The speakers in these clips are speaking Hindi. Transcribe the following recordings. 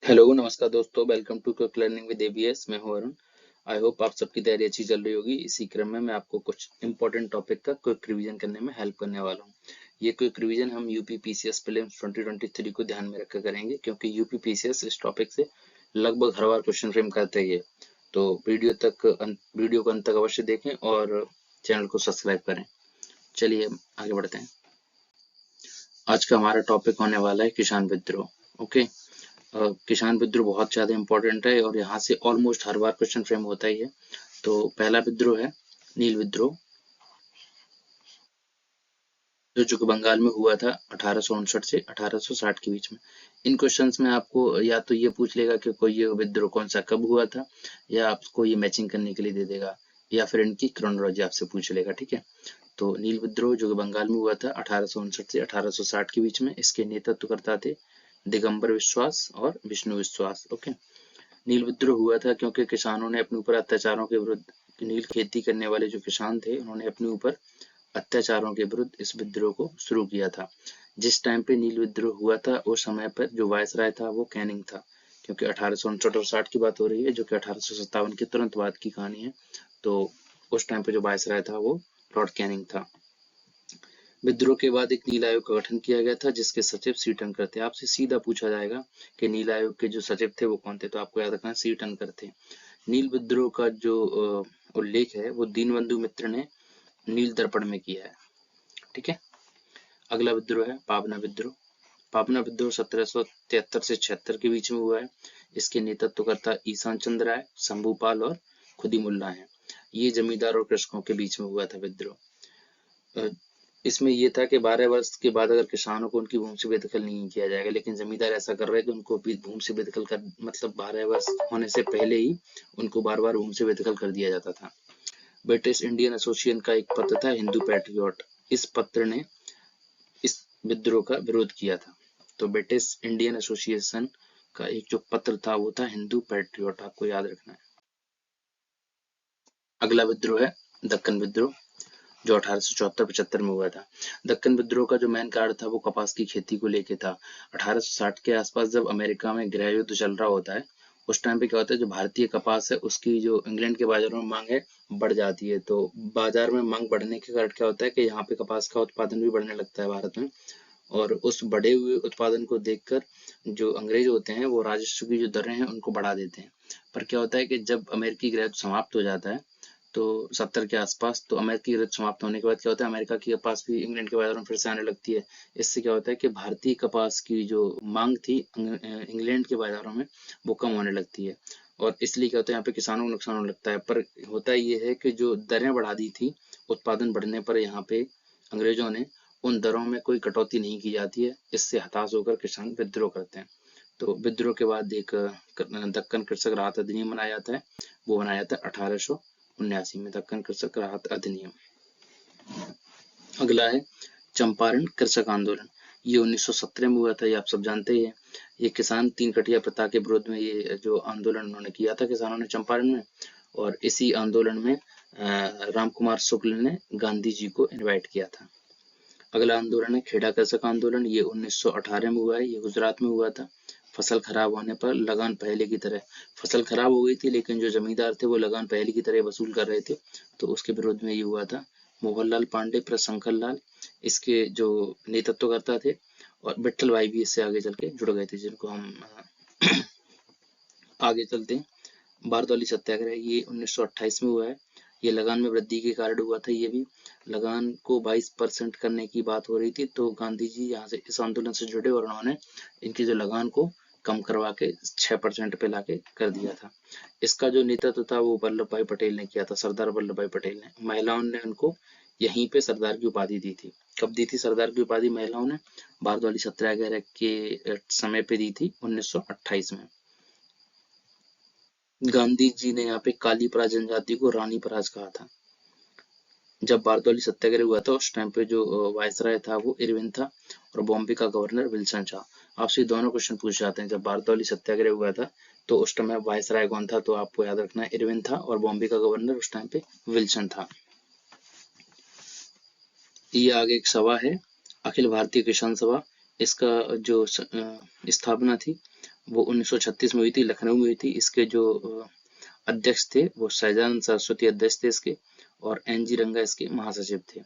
हेलो नमस्कार दोस्तों, welcome to quick learning with ABS. मैं हूं अरुण। आई होप आप सबकी तैयारी अच्छी चल रही होगी। इसी क्रम में मैं आपको कुछ इंपॉर्टेंट टॉपिक का क्विक रिवीजन करने में हेल्प करने वाला हूं। ये क्विक रिवीजन हम यूपी पीसीएस प्रीलिम्स 2023 को ध्यान में रखकर करेंगे, क्योंकि यूपी पीसीएस इस टॉपिक से लगभग हर बार क्वेश्चन फ्रेम करते ही है। तो वीडियो को अंत तक अवश्य देखें और चैनल को सब्सक्राइब करें। चलिए आगे बढ़ते हैं। आज का हमारा टॉपिक होने वाला है किसान विद्रोह। ओके। किसान विद्रोह बहुत ज्यादा इंपॉर्टेंट है और यहाँ से ऑलमोस्ट हर बार क्वेश्चन फ्रेम होता ही है। तो पहला विद्रोह है नील विद्रोह, जो कि बंगाल में हुआ था 1859 से 1860 के बीच में। इन क्वेश्चंस में आपको या तो ये पूछ लेगा कि कोई ये विद्रोह कौन सा कब हुआ था, या आपको ये मैचिंग करने के लिए दे देगा, या फिर इनकी क्रोनोलॉजी आपसे पूछ लेगा। ठीक है। तो नील विद्रोह जो कि बंगाल में हुआ था 1859 से 1860 के बीच में, इसके नेतृत्व करता थे दिगंबर विश्वास और विष्णु विश्वास। ओके। नील विद्रोह हुआ था क्योंकि किसानों ने अपने ऊपर अत्याचारों के विरुद्ध, नील खेती करने वाले जो किसान थे उन्होंने अपने ऊपर अत्याचारों के विरुद्ध इस विद्रोह को शुरू किया था। जिस टाइम पे नील विद्रोह हुआ था उस समय पर जो वायसराय था वो कैनिंग था, क्योंकि 1859 और 60 की बात हो रही है, जो कि 1857 के तुरंत बाद की कहानी है। तो उस टाइम पे जो वायसराय था वो लॉर्ड कैनिंग था। विद्रोह के बाद एक नील आयोग का गठन किया गया था, जिसके सचिव सी टनकर थे। आपसे सीधा पूछा जाएगा कि नील आयोग के जो सचिव थे वो कौन थे, तो आपको याद रखना है सी टनकर थे। नील विद्रोह का जो उल्लेख है वो दीनबंधु मित्र ने नील दर्पण में किया है। ठीक है। अगला विद्रोह है पाबना विद्रोह। पाबना विद्रोह 1773 से 76 के बीच में हुआ है। इसके नेतृत्वकर्ता ईशान चंद्र राय, शंभूपाल और खुदी मुल्ला है। ये जमींदार और कृषकों के बीच में हुआ था विद्रोह। इसमें ये था कि 12 वर्ष के बाद अगर किसानों को उनकी भूमि से बेदखल नहीं किया जाएगा, लेकिन जमींदार ऐसा कर रहे हैं कि उनको भी भूमि से बेदखल कर, मतलब 12 वर्ष होने से पहले ही उनको बार बार भूमि से बेदखल कर दिया जाता था। ब्रिटिश इंडियन एसोसिएशन का एक पत्र था हिंदू पैट्रियट, इस पत्र ने इस विद्रोह का विरोध किया था। तो ब्रिटिश इंडियन एसोसिएशन का एक जो पत्र था वो था हिंदू पैट्रियट, आपको याद रखना है। अगला विद्रोह है दक्कन विद्रोह, जो 1874-75 में हुआ था। दक्कन विद्रोह का जो मेन कारण था वो कपास की खेती को लेके था। 1860 के आसपास जब अमेरिका में गृह युद्ध चल रहा होता है, उस टाइम पे क्या होता है, जो भारतीय कपास है उसकी जो इंग्लैंड के बाजारों में मांग है बढ़ जाती है। तो बाजार में मांग बढ़ने के कारण क्या होता है कि यहाँ पे कपास का उत्पादन भी बढ़ने लगता है भारत में। और उस बढ़े हुए उत्पादन को देखकर जो अंग्रेज होते हैं वो राजस्व की जो दरें हैं उनको बढ़ा देते हैं। पर क्या होता है कि जब अमेरिकी गृह युद्ध समाप्त हो जाता है, तो 70 के आसपास, तो अमेरिकी युद्ध समाप्त होने के बाद क्या होता है, अमेरिका की कपास भी इंग्लैंड के बाजारों में फिर से आने लगती है। इससे क्या होता है कि भारतीय कपास की जो मांग थी इंग्लैंड के बाजारों में वो कम होने लगती है। और इसलिए क्या होता है, यहाँ पे किसानों को नुकसान होने लगता है। पर होता ये है कि जो दरें बढ़ा दी थी उत्पादन बढ़ने पर, यहाँ पे अंग्रेजों ने उन दरों में कोई कटौती नहीं की जाती है। इससे हताश होकर किसान विद्रोह करते हैं। तो विद्रोह के बाद एक दक्कन कृषक राहत अधिनियम बनाया जाता है। वो बनाया जाता है 1879 में, दक्कन कृषक राहत अधिनियम। अगला है चंपारण कृषक आंदोलन। ये 1917 में हुआ था, ये आप सब जानते ही हैं। ये किसान तीन कटिया प्रथा के विरोध में ये जो आंदोलन उन्होंने किया था किसानों ने चंपारण में। और इसी आंदोलन में राम कुमार शुक्ल ने गांधी जी को इनवाइट किया था। अगला आंदोलन है खेड़ा कृषक आंदोलन। ये 1918 में हुआ है, ये गुजरात में हुआ था। फसल खराब होने पर लगान पहले की तरह, फसल खराब हो गई थी लेकिन जो जमींदार थे वो लगान पहले की तरह वसूल कर रहे थे, तो उसके विरोध में ये हुआ था। मोहनलाल पांडे प्लस शंकर लाल इसके जो नेतृत्वकर्ता थे, और विठल भाई भी इससे आगे चल के जुड़ गए थे, जिनको हम आगे चलते हैं। बारदौली सत्याग्रह ये 1928 में हुआ है। ये लगान में वृद्धि के कारण हुआ था। ये भी लगान को 22% करने की बात हो रही थी, तो गांधी जी यहाँ से इस आंदोलन से जुड़े और उन्होंने इनकी जो लगान को कम करवा के 6% पे लाके कर दिया था। इसका जो नेतृत्व था वो वल्लभ भाई पटेल ने किया था, सरदार वल्लभ भाई पटेल ने। महिलाओं ने उनको यहीं पे सरदार की उपाधि दी थी। कब दी थी सरदार की उपाधि महिलाओं ने? बारदौली सत्याग्रह के समय पे दी थी, 1928 में। गांधी जी ने यहाँ पे कालीपरा जनजाति को रानी पराज कहा था। जब बारदौली सत्याग्रह हुआ था उस टाइम पे जो वायसराय था वो इरविन था, और बॉम्बे का गवर्नर विल्सन था। आपसे दोनों क्वेश्चन पूछ जाते हैं, जब बारदौली सत्याग्रह हुआ था तो उस टाइम वायसराय कौन था, तो आपको याद रखना है इरविन था, और बॉम्बे का गवर्नर उस टाइम पे विल्सन था। ये आगे एक सभा है, अखिल भारतीय किसान सभा। इसका जो स्थापना थी वो 1936 में हुई थी, लखनऊ में हुई थी। इसके जो अध्यक्ष थे वो सहजानंद सरस्वती अध्यक्ष थे इसके, और एनजी रंगा इसके महासचिव थे।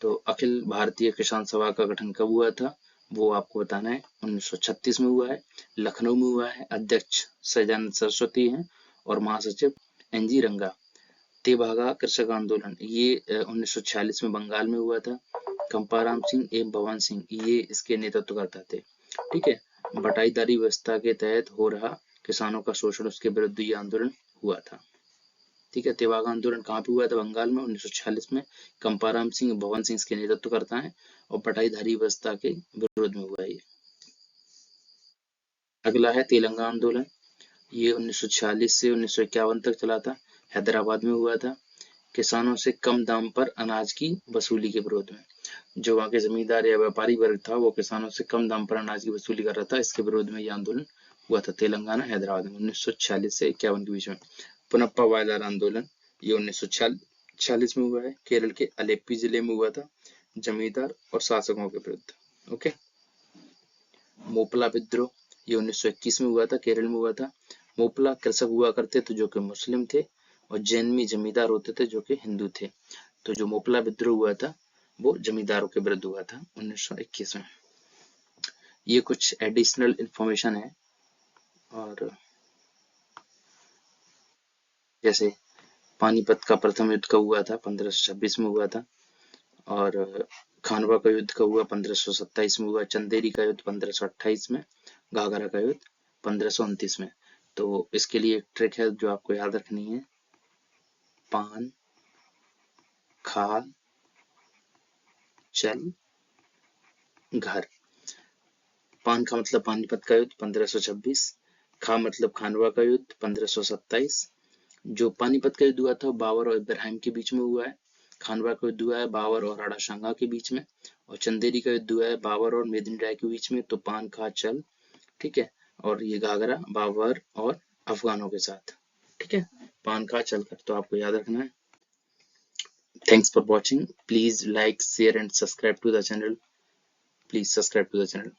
तो अखिल भारतीय किसान सभा का गठन कब हुआ था, वो आपको बताना है। 1936 में हुआ है, लखनऊ में हुआ है, अध्यक्ष सहजानंद सरस्वती हैं और महासचिव एनजी रंगा। तेभागा कृषक आंदोलन ये 1946 में बंगाल में हुआ था। कंपाराम सिंह एवं भवन सिंह ये इसके नेतृत्व करता थे। ठीक है, बटाईदारी व्यवस्था के तहत हो रहा किसानों का शोषण, उसके विरुद्ध ये आंदोलन हुआ था। ठीक है, तेभागा आंदोलन कहाँ पे हुआ था, बंगाल में 1946 में। कंपाराम सिंह भवन सिंह इसके नेतृत्व करता है और बटाईदारी व्यवस्था के विरोध में हुआ ये। अगला है तेलंगाना आंदोलन। ये 1946 से 1951 तक चला था, हैदराबाद में हुआ था। किसानों से कम दाम पर अनाज की वसूली के विरोध में। जो वहाँ के जमींदार या व्यापारी वर्ग था वो किसानों से कम दाम पर अनाज की वसूली कर रहा था, इसके विरोध में यह आंदोलन हुआ था तेलंगाना हैदराबाद में 1946 से 51 के बीच में। पुनप्पा वायलार आंदोलन ये 1946 में हुआ है, केरल के अलेप्पी जिले में हुआ था, जमींदार और शासकों के विरुद्ध। ओके। मोपला विद्रोह ये 1921 में हुआ था, केरल में हुआ था। मोपला कृषक हुआ करते थे जो कि मुस्लिम थे, और जैनमी जमींदार होते थे जो कि हिंदू थे। तो जो मोपला विद्रोह हुआ था वो जमींदारों के विरुद्ध हुआ था 1921 में। ये कुछ एडिशनल इंफॉर्मेशन है। और जैसे पानीपत का प्रथम युद्ध कब हुआ था, 1526 में हुआ था। और खानवा का युद्ध कब हुआ, 1527 में हुआ। चंदेरी का युद्ध 1528 में। घाघरा का युद्ध 1529 में। तो इसके लिए एक ट्रिक है जो आपको याद रखनी है, पान खाल चल घर। पान का मतलब पानीपत का युद्ध 1526, खा मतलब खानवा का युद्ध 1527। जो पानीपत का युद्ध हुआ था बाबर और इब्राहिम के बीच में हुआ है। खानवा का युद्ध हुआ है बाबर और राणा सांगा के बीच में। और चंदेरी का युद्ध हुआ है बाबर और मेदिनी राय के बीच में। तो पान खा चल, ठीक है। और ये घाघरा बाबर और अफगानों के साथ। ठीक है, पान खा चल कर, तो आपको याद रखना है। Thanks for watching. Please like, share and subscribe to the channel. Please subscribe to the channel.